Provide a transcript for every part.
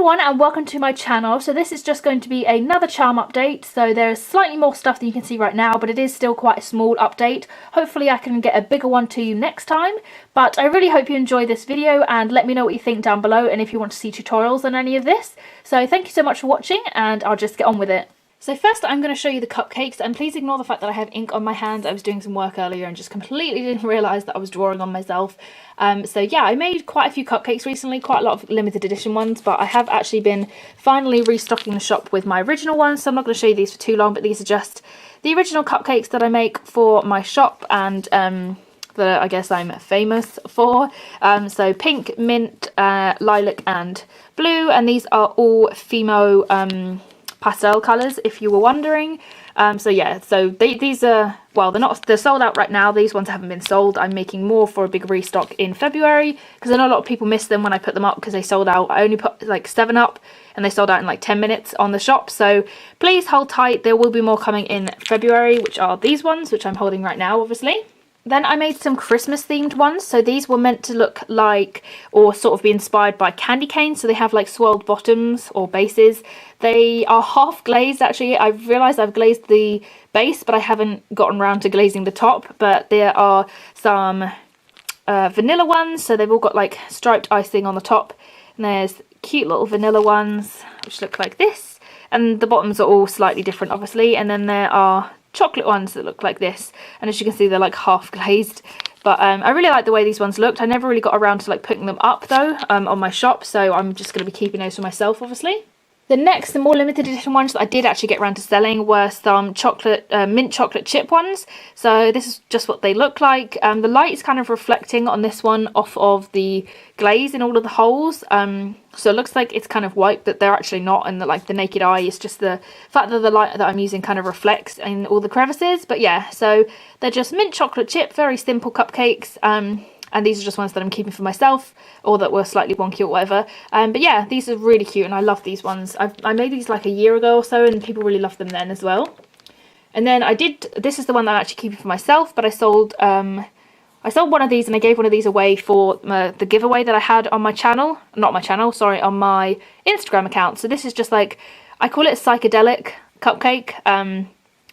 everyone and welcome to my channel. So this is just going to be another charm update. So there's slightly more stuff than you can see right now, but it is still quite a small update. Hopefully I can get a bigger one to you next time. But I really hope you enjoy this video and let me know what you think down below and if you want to see tutorials on any of this. So thank you so much for watching and I'll just get on with it. So first I'm going to show you the cupcakes, and please ignore the fact that I have ink on my hands. I was doing some work earlier and just completely didn't realise that I was drawing on myself. So yeah, I made quite a few cupcakes recently, quite a lot of limited edition ones, but I have actually been finally restocking the shop with my original ones, so I'm not going to show you these for too long, but these are just the original cupcakes that I make for my shop and that I guess I'm famous for. So pink, mint, lilac and blue, and these are all Fimo pastel colours if you were wondering. So yeah, so these are, well, they're sold out right now. These ones haven't been sold. I'm making more for a big restock in February because I know a lot of people missed them when I put them up because they sold out. I only put like 7 up and they sold out in like 10 minutes on the shop, so please hold tight. There will be more coming in February, which are these ones, which I'm holding right now obviously. Then I made some Christmas themed ones. So these were meant to look like, or sort of be inspired by candy canes. So they have like swirled bottoms or bases. They are half glazed actually. I've realised I've glazed the base, but I haven't gotten around to glazing the top. But there are some vanilla ones. So they've all got like striped icing on the top. And there's cute little vanilla ones, which look like this. And the bottoms are all slightly different obviously. And then there are chocolate ones that look like this, and as you can see they're like half glazed, but I really like the way these ones looked. I never really got around to like putting them up though on my shop, so I'm just going to be keeping those for myself obviously. The more limited edition ones that I did actually get around to selling were some mint chocolate chip ones. So this is just what they look like. The light is kind of reflecting on this one off of the glaze in all of the holes. So it looks like it's kind of white, but they're actually not. And the naked eye is just the fact that the light that I'm using kind of reflects in all the crevices. But yeah, so they're just mint chocolate chip, very simple cupcakes. And these are just ones that I'm keeping for myself, or that were slightly wonky or whatever. But yeah, these are really cute and I love these ones. I made these like a year ago or so and people really loved them then as well. And then this is the one that I'm actually keeping for myself, but I sold one of these and I gave one of these away for the giveaway that I had on my channel. Not my channel, sorry, on my Instagram account. So this is just like, I call it a psychedelic cupcake,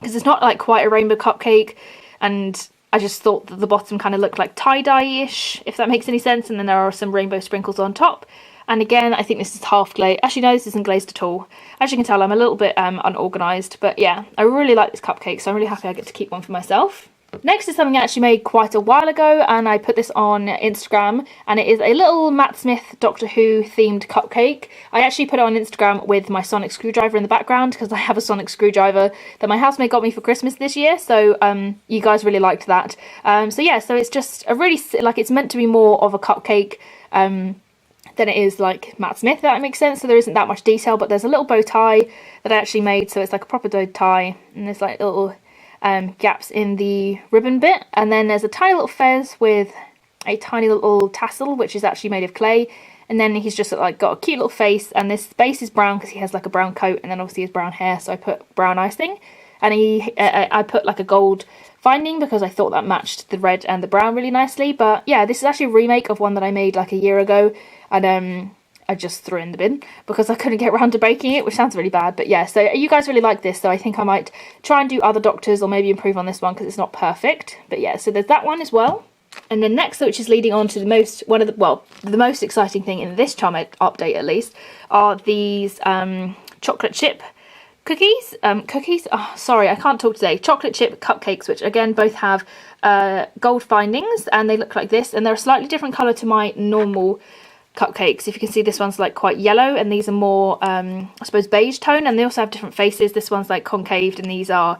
because it's not like quite a rainbow cupcake, and I just thought that the bottom kind of looked like tie-dye-ish, if that makes any sense, and then there are some rainbow sprinkles on top. And again, I think this is half glazed. Actually, no, this isn't glazed at all. As you can tell, I'm a little bit unorganised, but yeah, I really like this cupcake, so I'm really happy I get to keep one for myself. Next is something I actually made quite a while ago, and I put this on Instagram, and it is a little Matt Smith Doctor Who themed cupcake. I actually put it on Instagram with my sonic screwdriver in the background because I have a sonic screwdriver that my housemate got me for Christmas this year, so you guys really liked that. So yeah, so it's just a really, like, it's meant to be more of a cupcake than it is like Matt Smith, if that makes sense. So there isn't that much detail, but there's a little bow tie that I actually made, so it's like a proper bow tie, and there's like little gaps in the ribbon bit, and then there's a tiny little fez with a tiny little tassel which is actually made of clay, and then he's just like got a cute little face, and this base is brown because he has like a brown coat, and then obviously his brown hair, so I put brown icing, and I put like a gold finding because I thought that matched the red and the brown really nicely. But yeah, this is actually a remake of one that I made like a year ago, and I just threw it in the bin because I couldn't get around to baking it, which sounds really bad. But yeah, so you guys really like this, so I think I might try and do other Doctors or maybe improve on this one because it's not perfect. But yeah, so there's that one as well. And then next, which is leading on to the most exciting thing in this charm update at least, are these chocolate chip cookies. Oh, sorry, I can't talk today. Chocolate chip cupcakes, which again both have gold findings, and they look like this, and they're a slightly different colour to my normal cupcakes. If you can see, this one's like quite yellow, and these are more I suppose beige tone, and they also have different faces. This one's like concaved, and these are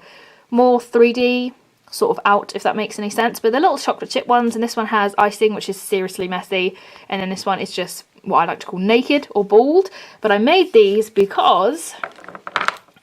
more 3D sort of out, if that makes any sense. But they're little chocolate chip ones, and this one has icing, which is seriously messy, and then this one is just what I like to call naked or bald. But I made these because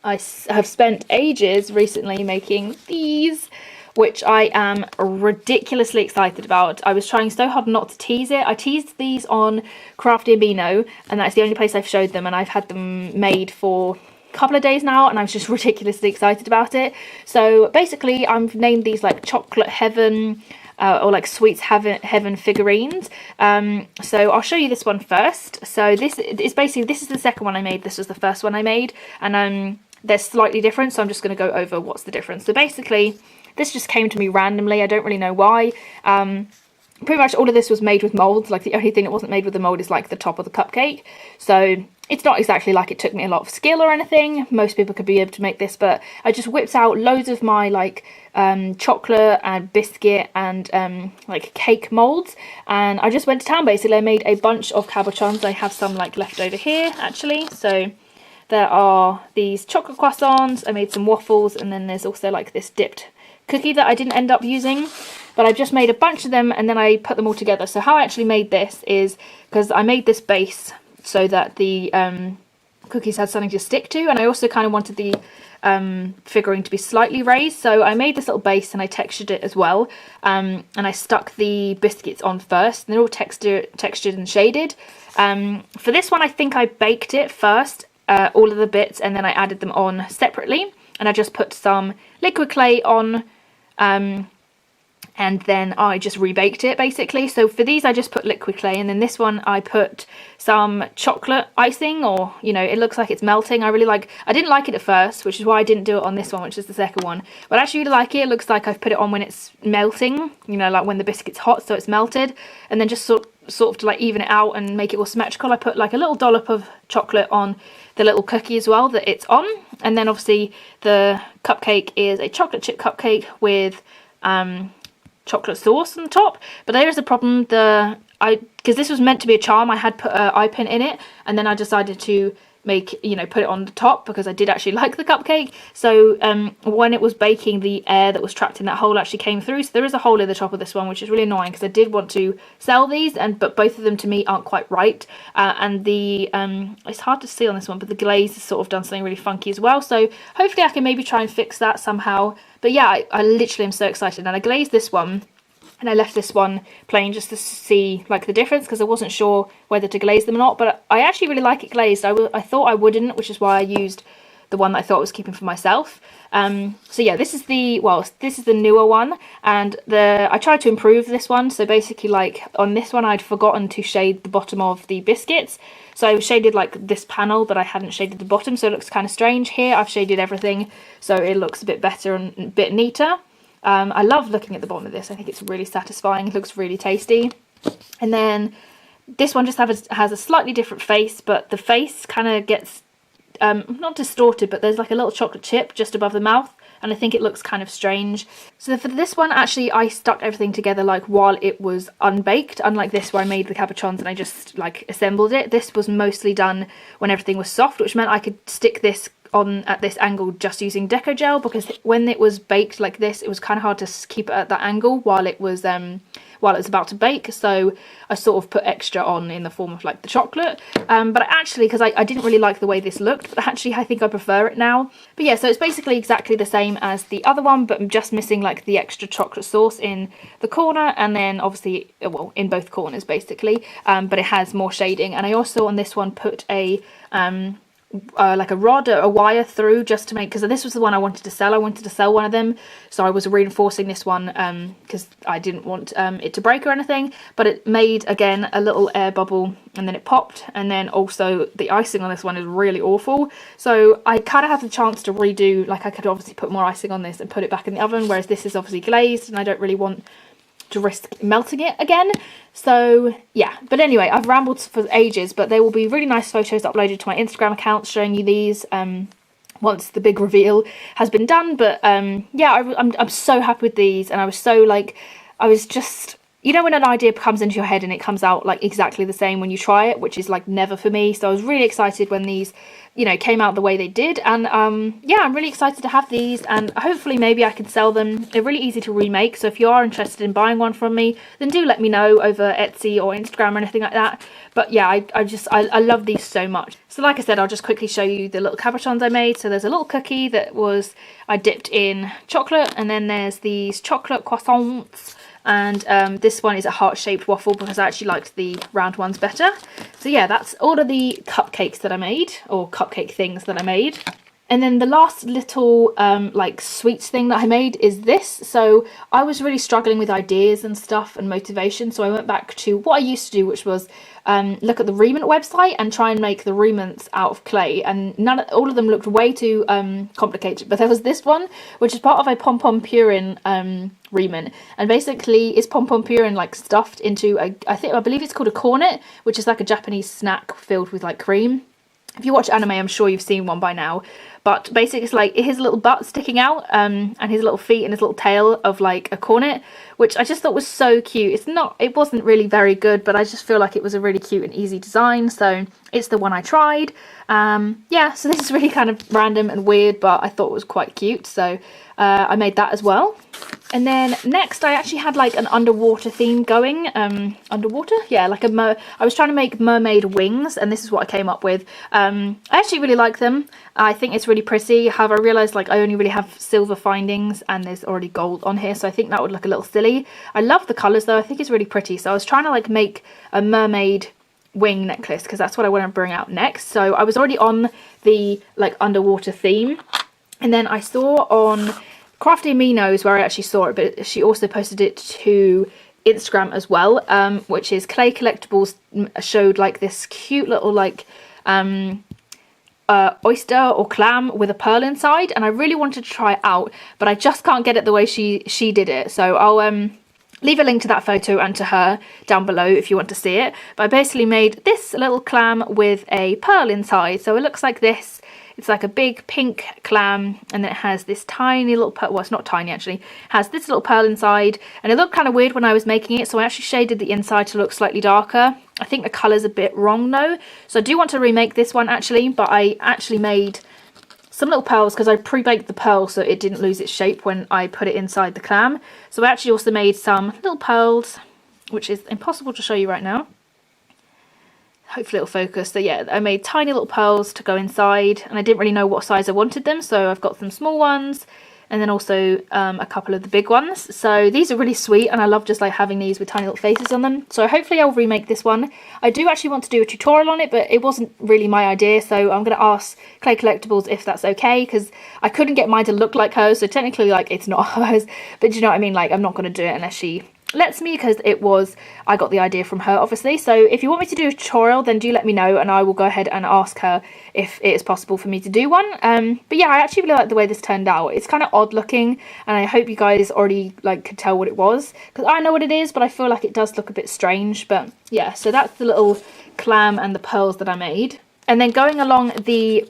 I have spent ages recently making these, which I am ridiculously excited about. I was trying so hard not to tease it. I teased these on Craftmill, and that's the only place I've showed them, and I've had them made for a couple of days now, and I was just ridiculously excited about it. So basically I've named these like Chocolate Heaven, or like Sweets Heaven figurines. So I'll show you this one first. So this is basically, this is the second one I made. This was the first one I made, and they're slightly different. So I'm just going to go over what's the difference. So basically, this just came to me randomly. I don't really know why. Pretty much all of this was made with molds. Like the only thing that wasn't made with the mold is like the top of the cupcake. So it's not exactly like it took me a lot of skill or anything. Most people could be able to make this, but I just whipped out loads of my like chocolate and biscuit and like cake molds, and I just went to town basically. I made a bunch of cabochons. I have some like left over here actually. So there are these chocolate croissants, I made some waffles, and then there's also like this dipped cookie that I didn't end up using, but I just made a bunch of them and then I put them all together. So how I actually made this is because I made this base so that the cookies had something to stick to, and I also kind of wanted the figurine to be slightly raised. So I made this little base and I textured it as well, and I stuck the biscuits on first, and they're all textured and shaded. For this one I think I baked it first, all of the bits, and then I added them on separately, and I just put some liquid clay on, and then I just rebaked it basically. So for these I just put liquid clay, and then this one I put some chocolate icing, or you know, it looks like it's melting. I didn't like it at first, which is why I didn't do it on this one, which is the second one, but I actually really like it. It looks like I've put it on when it's melting, you know, like when the biscuit's hot, so it's melted, and then just sort of to like even it out and make it all symmetrical, I put like a little dollop of chocolate on the little cookie as well that it's on. And then obviously the cupcake is a chocolate chip cupcake with chocolate sauce on the top. But there is a problem, because this was meant to be a charm, I had put an eye pin in it, and then I decided to put it on the top because I did actually like the cupcake. So when it was baking, the air that was trapped in that hole actually came through, so there is a hole in the top of this one, which is really annoying because I did want to sell these, but both of them to me aren't quite right, and the it's hard to see on this one, but the glaze has sort of done something really funky as well. So hopefully I can maybe try and fix that somehow. But yeah, I literally am so excited, and I glazed this one and I left this one plain just to see like the difference, because I wasn't sure whether to glaze them or not, but I actually really like it glazed. I thought I wouldn't, which is why I used the one that I thought I was keeping for myself. So yeah, this is the newer one, and I tried to improve this one. So basically, like on this one I'd forgotten to shade the bottom of the biscuits, so I shaded like this panel, but I hadn't shaded the bottom, so it looks kind of strange. Here I've shaded everything, so it looks a bit better and a bit neater. I love looking at the bottom of this. I think it's really satisfying. It looks really tasty. And then this one just has a slightly different face, but the face kind of gets not distorted, but there's like a little chocolate chip just above the mouth, and I think it looks kind of strange. So for this one, actually I stuck everything together like while it was unbaked, unlike this where I made the cabochons and I just like assembled it. This was mostly done when everything was soft, which meant I could stick this on at this angle just using deco gel, because when it was baked like this, it was kind of hard to keep it at that angle while it was about to bake. So I sort of put extra on in the form of like the chocolate, but actually, because I didn't really like the way this looked, but actually I think I prefer it now. But yeah, so it's basically exactly the same as the other one, but I'm just missing like the extra chocolate sauce in the corner, and then obviously, well, in both corners basically, but it has more shading. And I also on this one put a like a rod or a wire through, just to make, because this was the one I wanted to sell. I wanted to sell one of them, so I was reinforcing this one because I didn't want it to break or anything. But it made again a little air bubble, and then it popped, and then also the icing on this one is really awful. So I kind of had the chance to redo, like I could obviously put more icing on this and put it back in the oven, whereas this is obviously glazed and I don't really want to risk melting it again. So yeah, but anyway, I've rambled for ages, but there will be really nice photos uploaded to my Instagram account showing you these once the big reveal has been done. But yeah, I'm so happy with these, and I was so like, I was just, you know, when an idea comes into your head and it comes out like exactly the same when you try it, which is like never for me. So I was really excited when these, you know, came out the way they did, and yeah, I'm really excited to have these, and hopefully maybe I can sell them. They're really easy to remake, so if you are interested in buying one from me, then do let me know over Etsy or Instagram or anything like that. But yeah, I love these so much. So like I said, I'll just quickly show you the little cabochons I made. So there's a little cookie that I dipped in chocolate, and then there's these chocolate croissants, and this one is a heart-shaped waffle because I actually liked the round ones better. So yeah, that's all of the cupcakes that I made, or cupcake things that I made. And then the last little like sweets thing that I made is this. So I was really struggling with ideas and stuff and motivation, so I went back to what I used to do, which was look at the remnant website and try and make the remnants out of clay, and all of them looked way too complicated. But there was this one which is part of a pom-pom purin remnant, and basically it's pom-pom purin like stuffed into I believe it's called a cornet, which is like a Japanese snack filled with like cream. If you watch anime, I'm sure you've seen one by now. But basically it's like his little butt sticking out and his little feet and his little tail of like a cornet, which I just thought was so cute. It wasn't really very good, but I just feel like it was a really cute and easy design, so it's the one I tried. Yeah, so this is really kind of random and weird, but I thought it was quite cute, so I made that as well. And then next I actually had like an underwater theme going. Underwater? Yeah, like I was trying to make mermaid wings, and this is what I came up with. I actually really like them. I think it's really pretty. However, I realised like I only really have silver findings and there's already gold on here, so I think that would look a little silly. I love the colours though, I think it's really pretty. So I was trying to like make a mermaid wing necklace because that's what I want to bring out next. So I was already on the like underwater theme, and then I saw on Crafty Me knows where I actually saw it, but she also posted it to Instagram as well, which is Clay Collectables showed like this cute little like oyster or clam with a pearl inside, and I really wanted to try it out, but I just can't get it the way she did it. So I'll leave a link to that photo and to her down below if you want to see it. But I basically made this little clam with a pearl inside, so it looks like this. It's like a big pink clam, and then it has this tiny little pearl. Well, it's not tiny actually. It has this little pearl inside, and it looked kind of weird when I was making it, so I actually shaded the inside to look slightly darker. I think the colour's a bit wrong though, so I do want to remake this one actually, but I actually made some little pearls because I pre-baked the pearl so it didn't lose its shape when I put it inside the clam. So I actually also made some little pearls, which is impossible to show you right now. Hopefully it'll focus. So yeah, I made tiny little pearls to go inside, and I didn't really know what size I wanted them, so I've got some small ones and then also a couple of the big ones. So these are really sweet, and I love just like having these with tiny little faces on them. So hopefully I'll remake this one. I do actually want to do a tutorial on it, but it wasn't really my idea, so I'm going to ask Clay Collectables if that's okay, because I couldn't get mine to look like hers, so technically like it's not hers, but do you know what I mean? Like I'm not going to do it unless she lets me, because I got the idea from her obviously. So if you want me to do a tutorial, then do let me know and I will go ahead and ask her if it is possible for me to do one. But yeah, I actually really like the way this turned out. It's kind of odd looking, and I hope you guys already like could tell what it was, because I know what it is, but I feel like it does look a bit strange. But yeah, so that's the little clam and the pearls that I made. And then going along the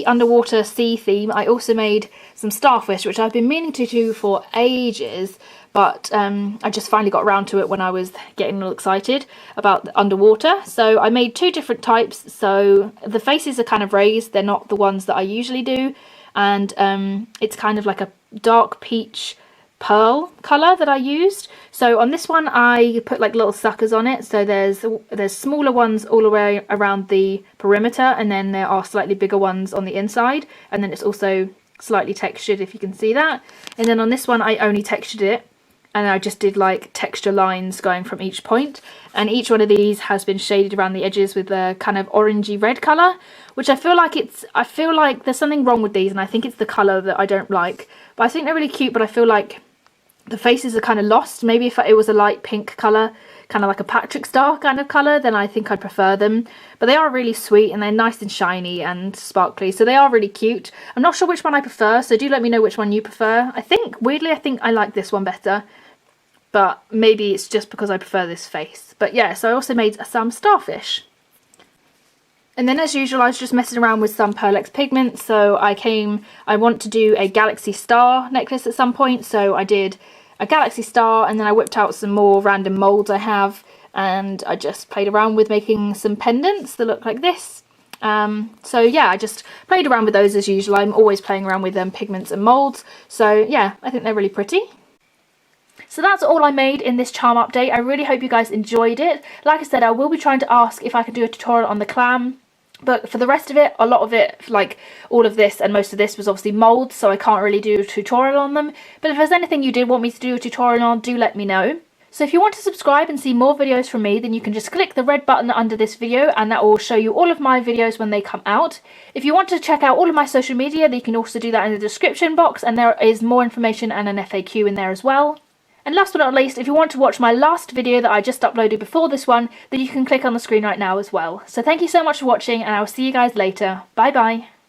underwater sea theme, I also made some starfish, which I've been meaning to do for ages, but I just finally got around to it when I was getting all excited about the underwater. So I made two different types. So the faces are kind of raised, they're not the ones that I usually do, and it's kind of like a dark peach pearl colour that I used. So on this one I put like little suckers on it, so there's smaller ones all the way around the perimeter, and then there are slightly bigger ones on the inside, and then it's also slightly textured, if you can see that. And then on this one I only textured it, and I just did like texture lines going from each point, and each one of these has been shaded around the edges with a kind of orangey red colour, which I feel like there's something wrong with these, and I think it's the colour that I don't like. But I think they're really cute, but I feel like the faces are kind of lost. Maybe if it was a light pink colour, kind of like a Patrick Star kind of colour, then I think I'd prefer them. But they are really sweet, and they're nice and shiny and sparkly, so they are really cute. I'm not sure which one I prefer, so do let me know which one you prefer. Weirdly, I think I like this one better, but maybe it's just because I prefer this face. But yeah, so I also made some starfish. And then as usual, I was just messing around with some Pearl X pigment. So I want to do a galaxy star necklace at some point, so I did a galaxy star, and then I whipped out some more random molds I have, and I just played around with making some pendants that look like this. So yeah, I just played around with those as usual. I'm always playing around with pigments and molds, so yeah, I think they're really pretty. So that's all I made in this charm update. I really hope you guys enjoyed it. Like I said, I will be trying to ask if I can do a tutorial on the clam, but for the rest of it, a lot of it, like all of this and most of this, was obviously molds, so I can't really do a tutorial on them. But if there's anything you did want me to do a tutorial on, do let me know. So if you want to subscribe and see more videos from me, then you can just click the red button under this video and that will show you all of my videos when they come out. If you want to check out all of my social media, then you can also do that in the description box, and there is more information and an FAQ in there as well. And last but not least, if you want to watch my last video that I just uploaded before this one, then you can click on the screen right now as well. So thank you so much for watching, and I will see you guys later. Bye bye.